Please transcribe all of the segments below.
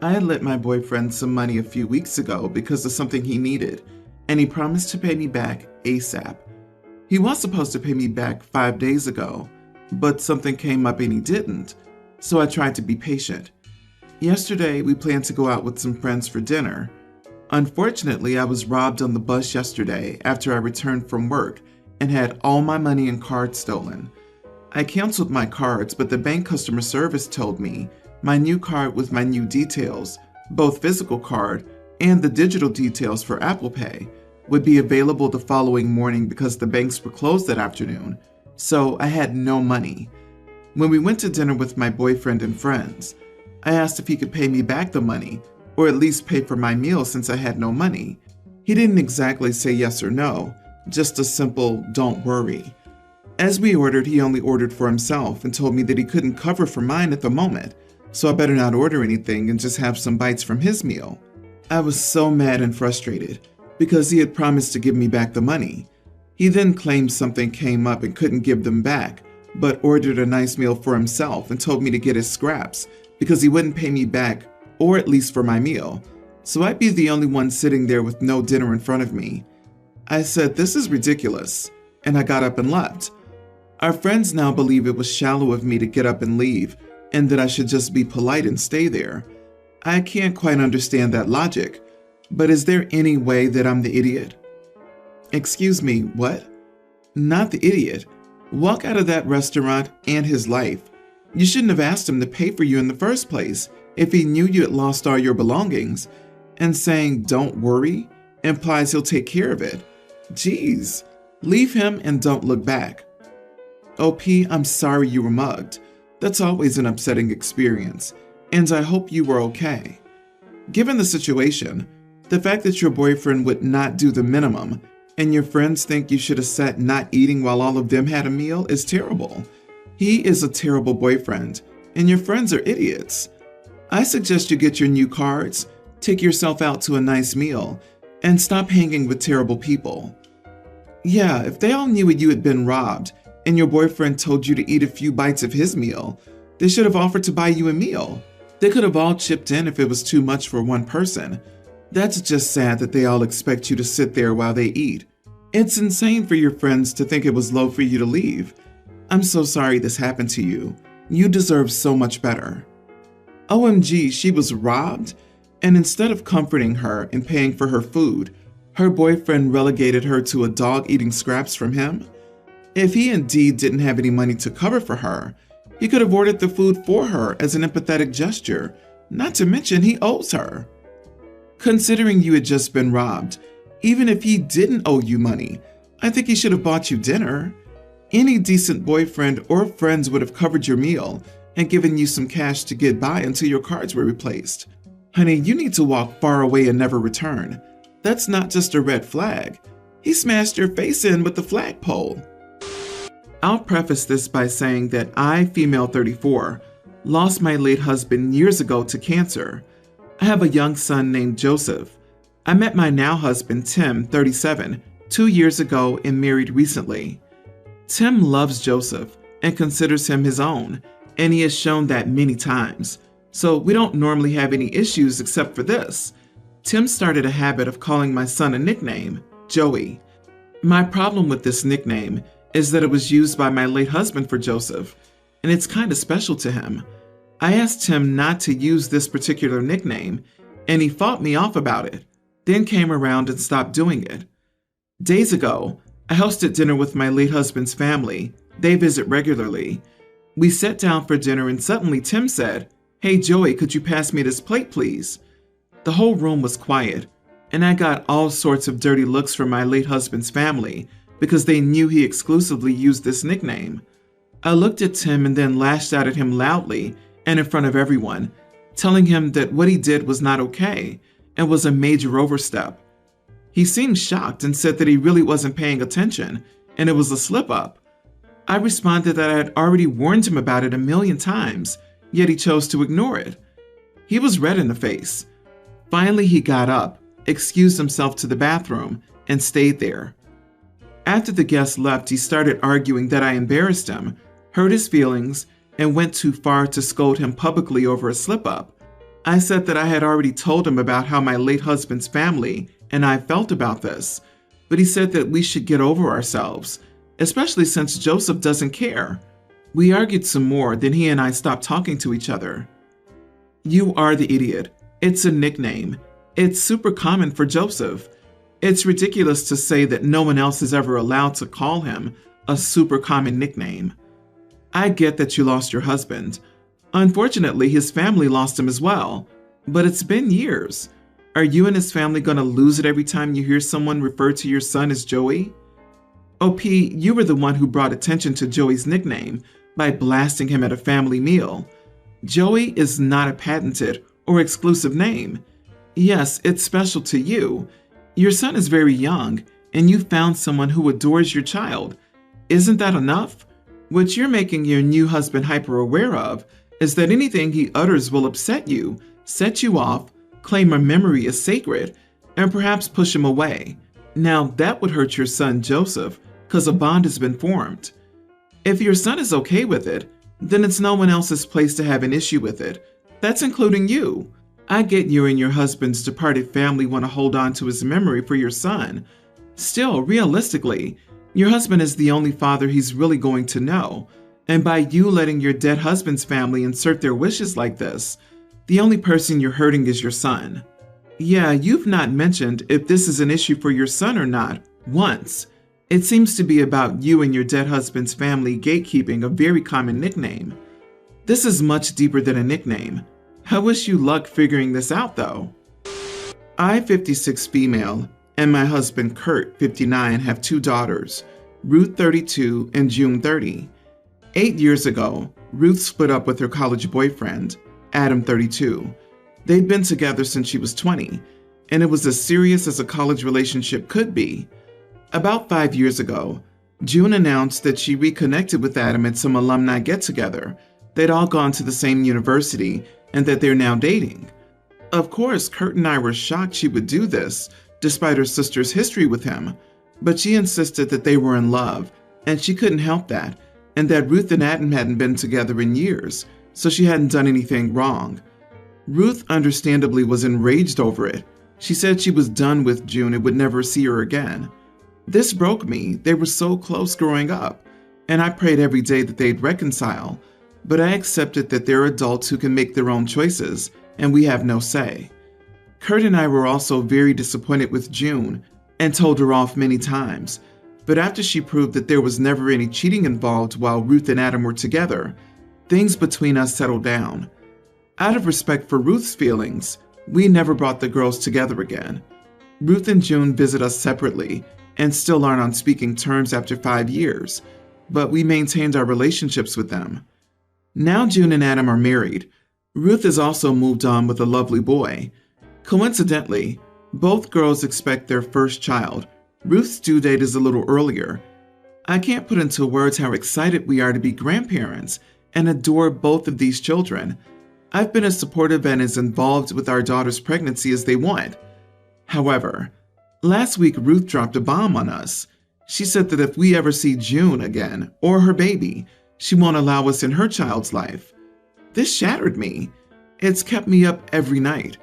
I had lent my boyfriend some money a few weeks ago because of something he needed, and he promised to pay me back ASAP. He was supposed to pay me back 5 days ago, but something came up and he didn't, so I tried to be patient. Yesterday, we planned to go out with some friends for dinner. Unfortunately, I was robbed on the bus yesterday after I returned from work and had all my money and cards stolen. I canceled my cards, but the bank customer service told me my new card with my new details, both physical card and the digital details for Apple Pay, would be available the following morning because the banks were closed that afternoon, so I had no money. When we went to dinner with my boyfriend and friends, I asked if he could pay me back the money, or at least pay for my meal since I had no money. He didn't exactly say yes or no, just a simple "don't worry." As we ordered, he only ordered for himself and told me that he couldn't cover for mine at the moment, so I better not order anything and just have some bites from his meal. I was so mad and frustrated because he had promised to give me back the money. He then claimed something came up and couldn't give them back, but ordered a nice meal for himself and told me to get his scraps because he wouldn't pay me back, or at least for my meal, so I'd be the only one sitting there with no dinner in front of me. I said, "This is ridiculous," and I got up and left. Our friends now believe it was shallow of me to get up and leave, and that I should just be polite and stay there. I can't quite understand that logic, but is there any way that I'm the idiot? Excuse me, what? Not the idiot. Walk out of that restaurant and his life. You shouldn't have asked him to pay for you in the first place if he knew you had lost all your belongings, and saying "don't worry" implies he'll take care of it. Geez, leave him and don't look back. OP, I'm sorry you were mugged. That's always an upsetting experience, and I hope you were okay. Given the situation, the fact that your boyfriend would not do the minimum and your friends think you should have sat not eating while all of them had a meal is terrible. He is a terrible boyfriend, and your friends are idiots. I suggest you get your new cards, take yourself out to a nice meal, and stop hanging with terrible people. Yeah, if they all knew you had been robbed, and your boyfriend told you to eat a few bites of his meal, they should have offered to buy you a meal. They could have all chipped in if it was too much for one person. That's just sad that they all expect you to sit there while they eat. It's insane for your friends to think it was low for you to leave. I'm so sorry this happened to you. You deserve so much better. OMG, she was robbed? And instead of comforting her and paying for her food, her boyfriend relegated her to a dog eating scraps from him? If he indeed didn't have any money to cover for her, he could have ordered the food for her as an empathetic gesture, not to mention he owes her. Considering you had just been robbed, even if he didn't owe you money, I think he should have bought you dinner. Any decent boyfriend or friends would have covered your meal and given you some cash to get by until your cards were replaced. Honey, you need to walk far away and never return. That's not just a red flag. He smashed your face in with the flagpole. I'll preface this by saying that I, female 34, lost my late husband years ago to cancer. I have a young son named Joseph. I met my now husband, Tim, 37, 2 years ago and married recently. Tim loves Joseph and considers him his own, and he has shown that many times. So we don't normally have any issues except for this. Tim started a habit of calling my son a nickname, Joey. My problem with this nickname is that it was used by my late husband for Joseph, and it's kind of special to him. I asked him not to use this particular nickname, and he fought me off about it, then came around and stopped doing it. Days ago, I hosted dinner with my late husband's family. They visit regularly. We sat down for dinner and suddenly Tim said, "Hey Joey, could you pass me this plate, please?" The whole room was quiet, and I got all sorts of dirty looks from my late husband's family because they knew he exclusively used this nickname. I looked at Tim and then lashed out at him loudly and in front of everyone, telling him that what he did was not okay and was a major overstep. He seemed shocked and said that he really wasn't paying attention and it was a slip-up. I responded that I had already warned him about it a million times, yet he chose to ignore it. He was red in the face. Finally, he got up, excused himself to the bathroom, and stayed there. After the guest left, he started arguing that I embarrassed him, hurt his feelings, and went too far to scold him publicly over a slip-up. I said that I had already told him about how my late husband's family and I felt about this, but he said that we should get over ourselves, especially since Joseph doesn't care. We argued some more, then he and I stopped talking to each other. You are the idiot. It's a nickname. It's super common for Joseph. It's ridiculous to say that no one else is ever allowed to call him a super common nickname. I get that you lost your husband. Unfortunately, his family lost him as well, but it's been years. Are you and his family going to lose it every time you hear someone refer to your son as Joey? OP, you were the one who brought attention to Joey's nickname by blasting him at a family meal. Joey is not a patented or exclusive name. Yes, it's special to you. Your son is very young, and you found someone who adores your child. Isn't that enough? What you're making your new husband hyper aware of is that anything he utters will upset you, set you off, claim a memory as sacred, and perhaps push him away. Now that would hurt your son Joseph, because a bond has been formed. If your son is okay with it, then it's no one else's place to have an issue with it. That's including you. I get you and your husband's departed family want to hold on to his memory for your son. Still, realistically, your husband is the only father he's really going to know, and by you letting your dead husband's family insert their wishes like this, the only person you're hurting is your son. Yeah, you've not mentioned if this is an issue for your son or not, once. It seems to be about you and your dead husband's family gatekeeping a very common nickname. This is much deeper than a nickname. I wish you luck figuring this out though. I, 56 female, and my husband Kurt, 59, have 2 daughters, Ruth, 32, and June, 30. 8 years ago, Ruth split up with her college boyfriend, Adam, 32. They'd been together since she was 20, and it was as serious as a college relationship could be. About 5 years ago, June announced that she reconnected with Adam at some alumni get-together. They'd all gone to the same university, and that they're now dating. Of course, Kurt and I were shocked she would do this, despite her sister's history with him, but she insisted that they were in love, and she couldn't help that, and that Ruth and Adam hadn't been together in years, so she hadn't done anything wrong. Ruth understandably was enraged over it. She said she was done with June and would never see her again. This broke me. They were so close growing up, and I prayed every day that they'd reconcile, but I accepted that they're adults who can make their own choices, and we have no say. Kurt and I were also very disappointed with June and told her off many times, but after she proved that there was never any cheating involved while Ruth and Adam were together, things between us settled down. Out of respect for Ruth's feelings, we never brought the girls together again. Ruth and June visit us separately and still aren't on speaking terms after 5 years, but we maintained our relationships with them. Now June and Adam are married. Ruth has also moved on with a lovely boy. Coincidentally, both girls expect their first child. Ruth's due date is a little earlier. I can't put into words how excited we are to be grandparents and adore both of these children. I've been as supportive and as involved with our daughter's pregnancy as they want. However, last week Ruth dropped a bomb on us. She said that if we ever see June again, or her baby, she won't allow us in her child's life. This shattered me. It's kept me up every night.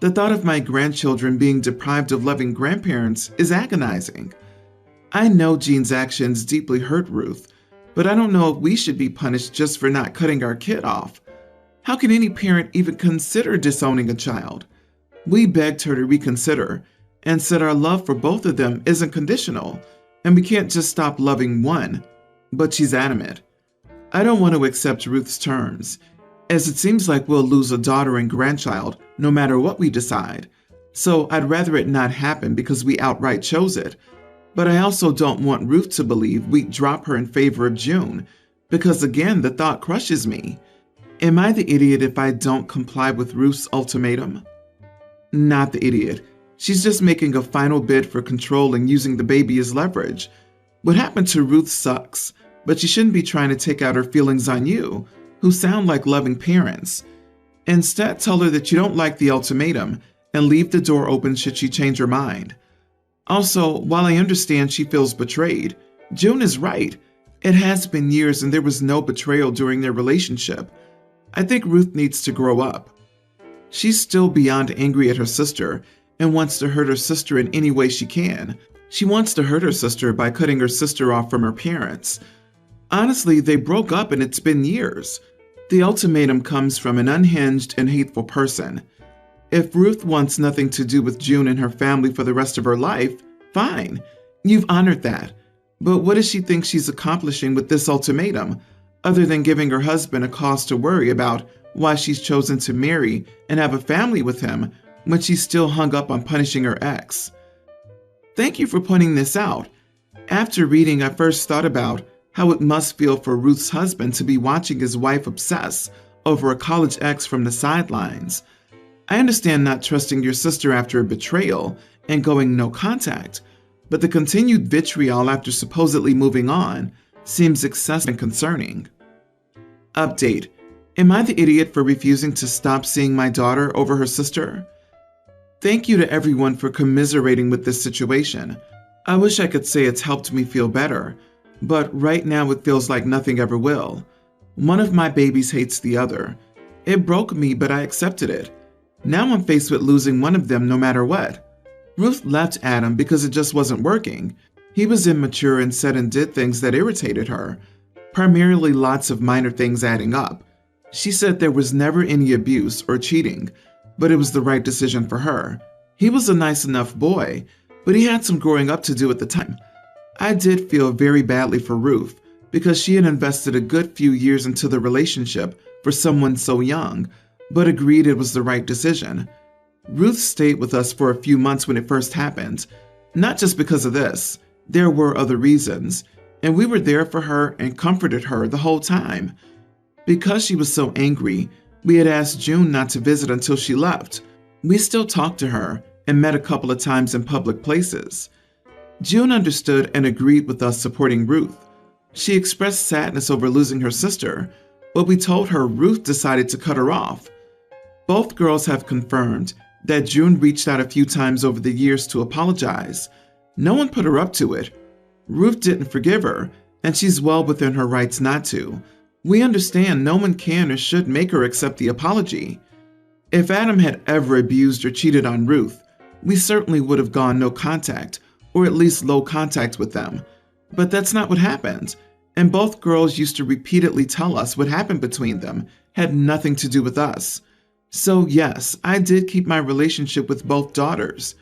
The thought of my grandchildren being deprived of loving grandparents is agonizing. I know Jean's actions deeply hurt Ruth, but I don't know if we should be punished just for not cutting our kid off. How can any parent even consider disowning a child? We begged her to reconsider and said our love for both of them isn't conditional, and we can't just stop loving one, but she's adamant. I don't want to accept Ruth's terms, as it seems like we'll lose a daughter and grandchild no matter what we decide. So I'd rather it not happen because we outright chose it. But I also don't want Ruth to believe we'd drop her in favor of June, because again, the thought crushes me. Am I the idiot if I don't comply with Ruth's ultimatum? Not the idiot. She's just making a final bid for control and using the baby as leverage. What happened to Ruth sucks, but she shouldn't be trying to take out her feelings on you, who sound like loving parents. Instead, tell her that you don't like the ultimatum and leave the door open should she change her mind. Also, while I understand she feels betrayed, June is right. It has been years and there was no betrayal during their relationship. I think Ruth needs to grow up. She's still beyond angry at her sister and wants to hurt her sister in any way she can. She wants to hurt her sister by cutting her sister off from her parents. Honestly, they broke up and it's been years. The ultimatum comes from an unhinged and hateful person. If Ruth wants nothing to do with June and her family for the rest of her life, fine. You've honored that. But what does she think she's accomplishing with this ultimatum, other than giving her husband a cause to worry about why she's chosen to marry and have a family with him when she's still hung up on punishing her ex? Thank you for pointing this out. After reading, I first thought about how it must feel for Ruth's husband to be watching his wife obsess over a college ex from the sidelines. I understand not trusting your sister after a betrayal and going no contact, but the continued vitriol after supposedly moving on seems excessive and concerning. Update. Am I the idiot for refusing to stop seeing my daughter over her sister? Thank you to everyone for commiserating with this situation. I wish I could say it's helped me feel better, but right now it feels like nothing ever will. One of my babies hates the other. It broke me, but I accepted it. Now I'm faced with losing one of them no matter what. Ruth left Adam because it just wasn't working. He was immature and said and did things that irritated her, primarily lots of minor things adding up. She said there was never any abuse or cheating, but it was the right decision for her. He was a nice enough boy, but he had some growing up to do at the time. I did feel very badly for Ruth because she had invested a good few years into the relationship for someone so young, but agreed it was the right decision. Ruth stayed with us for a few months when it first happened, not just because of this. There were other reasons, and we were there for her and comforted her the whole time. Because she was so angry, we had asked June not to visit until she left. We still talked to her and met a couple of times in public places. June understood and agreed with us supporting Ruth. She expressed sadness over losing her sister, but we told her Ruth decided to cut her off. Both girls have confirmed that June reached out a few times over the years to apologize. No one put her up to it. Ruth didn't forgive her, and she's well within her rights not to. We understand no one can or should make her accept the apology. If Adam had ever abused or cheated on Ruth, we certainly would have gone no contact, or at least low contact with them. But that's not what happened, and both girls used to repeatedly tell us what happened between them had nothing to do with us. So yes, I did keep my relationship with both daughters.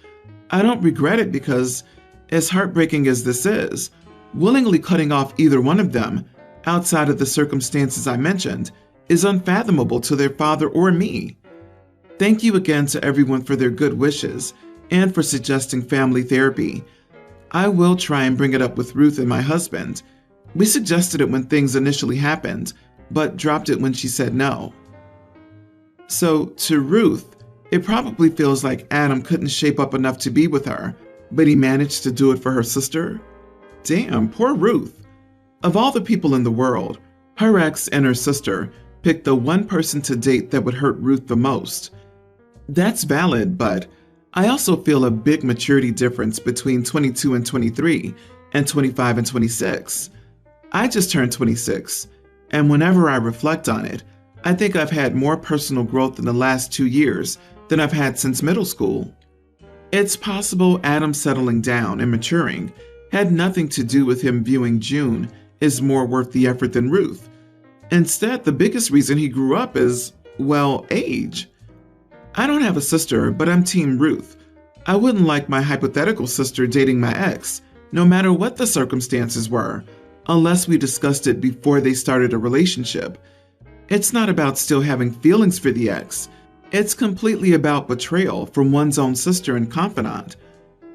I don't regret it because, as heartbreaking as this is, willingly cutting off either one of them, outside of the circumstances I mentioned, is unfathomable to their father or me. Thank you again to everyone for their good wishes and for suggesting family therapy. I will try and bring it up with Ruth and my husband. We suggested it when things initially happened, but dropped it when she said no. So, to Ruth, it probably feels like Adam couldn't shape up enough to be with her, but he managed to do it for her sister? Damn, poor Ruth. Of all the people in the world, her ex and her sister picked the one person to date that would hurt Ruth the most. That's valid, but I also feel a big maturity difference between 22 and 23 and 25 and 26. I just turned 26, and whenever I reflect on it, I think I've had more personal growth in the last 2 years than I've had since middle school. It's possible Adam settling down and maturing had nothing to do with him viewing June as more worth the effort than Ruth. Instead, the biggest reason he grew up is, well, age. I don't have a sister, but I'm Team Ruth. I wouldn't like my hypothetical sister dating my ex, no matter what the circumstances were, unless we discussed it before they started a relationship. It's not about still having feelings for the ex. It's completely about betrayal from one's own sister and confidant.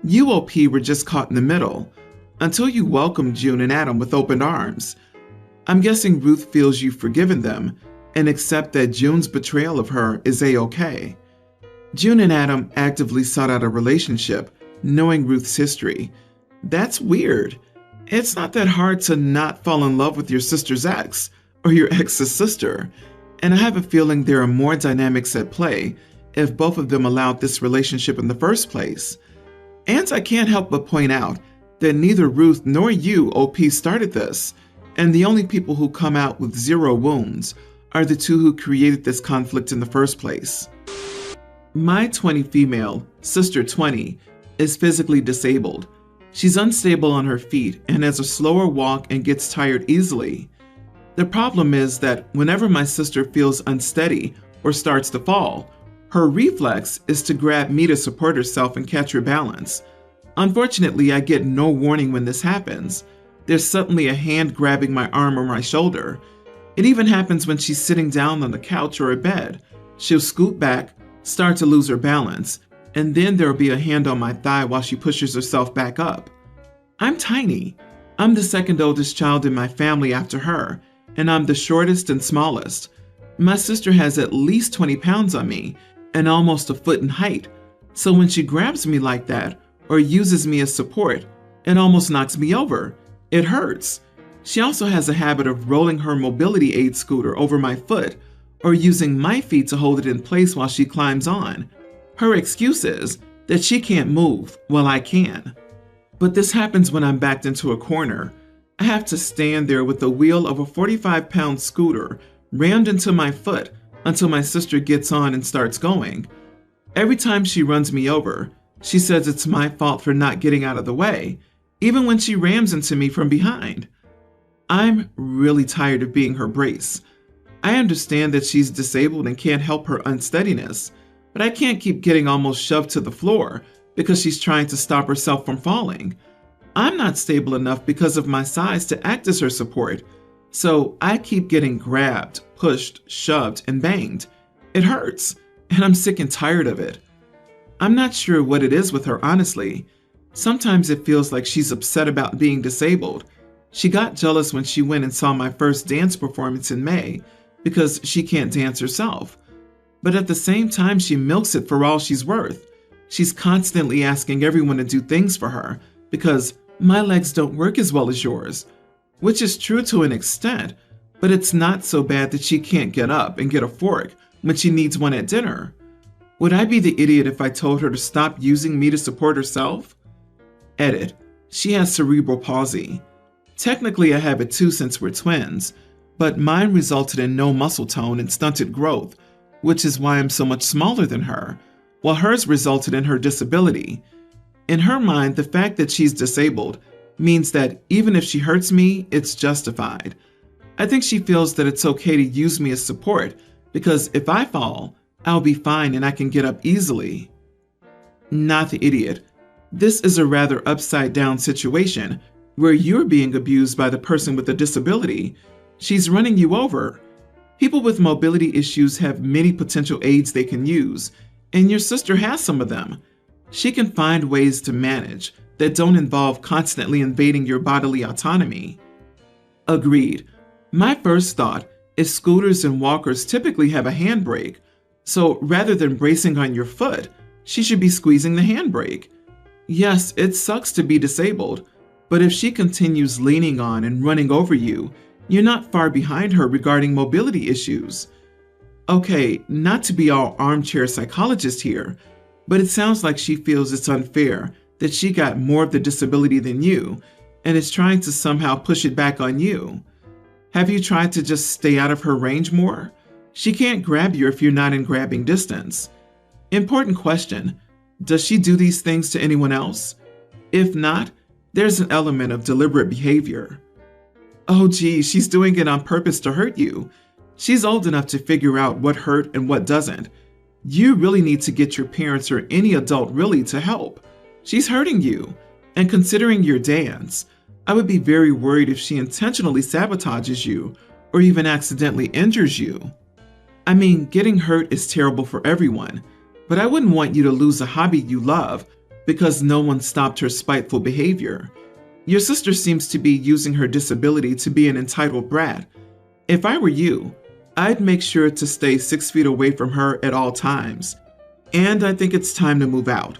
UOP were just caught in the middle, until you welcomed June and Adam with open arms. I'm guessing Ruth feels you've forgiven them and accept that June's betrayal of her is A-okay. June and Adam actively sought out a relationship, knowing Ruth's history. That's weird. It's not that hard to not fall in love with your sister's ex, or your ex's sister, and I have a feeling there are more dynamics at play if both of them allowed this relationship in the first place. And I can't help but point out that neither Ruth nor you, OP, started this, and the only people who come out with zero wounds are the two who created this conflict in the first place. My 20 female, sister 20, is physically disabled. She's unstable on her feet and has a slower walk and gets tired easily. The problem is that whenever my sister feels unsteady or starts to fall, her reflex is to grab me to support herself and catch her balance. Unfortunately, I get no warning when this happens. There's suddenly a hand grabbing my arm or my shoulder. It even happens when she's sitting down on the couch or a bed. She'll scoot back, start to lose her balance, and then there'll be a hand on my thigh while she pushes herself back up. I'm tiny. I'm the second oldest child in my family after her, and I'm the shortest and smallest. My sister has at least 20 pounds on me and almost a foot in height, so when she grabs me like that or uses me as support, it almost knocks me over. It hurts. She also has a habit of rolling her mobility aid scooter over my foot or using my feet to hold it in place while she climbs on. Her excuse is that she can't move while I can. But this happens when I'm backed into a corner. I have to stand there with the wheel of a 45-pound scooter rammed into my foot until my sister gets on and starts going. Every time she runs me over, she says it's my fault for not getting out of the way, even when she rams into me from behind. I'm really tired of being her brace. I understand that she's disabled and can't help her unsteadiness, but I can't keep getting almost shoved to the floor because she's trying to stop herself from falling. I'm not stable enough because of my size to act as her support, so I keep getting grabbed, pushed, shoved, and banged. It hurts, and I'm sick and tired of it. I'm not sure what it is with her, honestly. Sometimes it feels like she's upset about being disabled. She got jealous when she went and saw my first dance performance in May because she can't dance herself. But at the same time, she milks it for all she's worth. She's constantly asking everyone to do things for her because my legs don't work as well as yours, which is true to an extent, but it's not so bad that she can't get up and get a fork when she needs one at dinner. Would I be the idiot if I told her to stop using me to support herself? Edit. She has cerebral palsy. Technically, I have it too since we're twins, but mine resulted in no muscle tone and stunted growth, which is why I'm so much smaller than her, while hers resulted in her disability. In her mind, the fact that she's disabled means that even if she hurts me, it's justified. I think she feels that it's okay to use me as support because if I fall, I'll be fine and I can get up easily. Not the idiot. This is a rather upside-down situation where you're being abused by the person with a disability. She's running you over. People with mobility issues have many potential aids they can use, and your sister has some of them. She can find ways to manage that don't involve constantly invading your bodily autonomy. Agreed. My first thought is scooters and walkers typically have a handbrake, so rather than bracing on your foot, she should be squeezing the handbrake. Yes, it sucks to be disabled, but if she continues leaning on and running over you, you're not far behind her regarding mobility issues. Okay, not to be all armchair psychologist here, but it sounds like she feels it's unfair that she got more of the disability than you and is trying to somehow push it back on you. Have you tried to just stay out of her range more? She can't grab you if you're not in grabbing distance. Important question. Does she do these things to anyone else? If not, there's an element of deliberate behavior. Oh gee, she's doing it on purpose to hurt you. She's old enough to figure out what hurt and what doesn't. You really need to get your parents or any adult really to help. She's hurting you. And considering your dance, I would be very worried if she intentionally sabotages you or even accidentally injures you. I mean, getting hurt is terrible for everyone, but I wouldn't want you to lose a hobby you love because no one stopped her spiteful behavior. Your sister seems to be using her disability to be an entitled brat. If I were you, I'd make sure to stay 6 feet away from her at all times. And I think it's time to move out.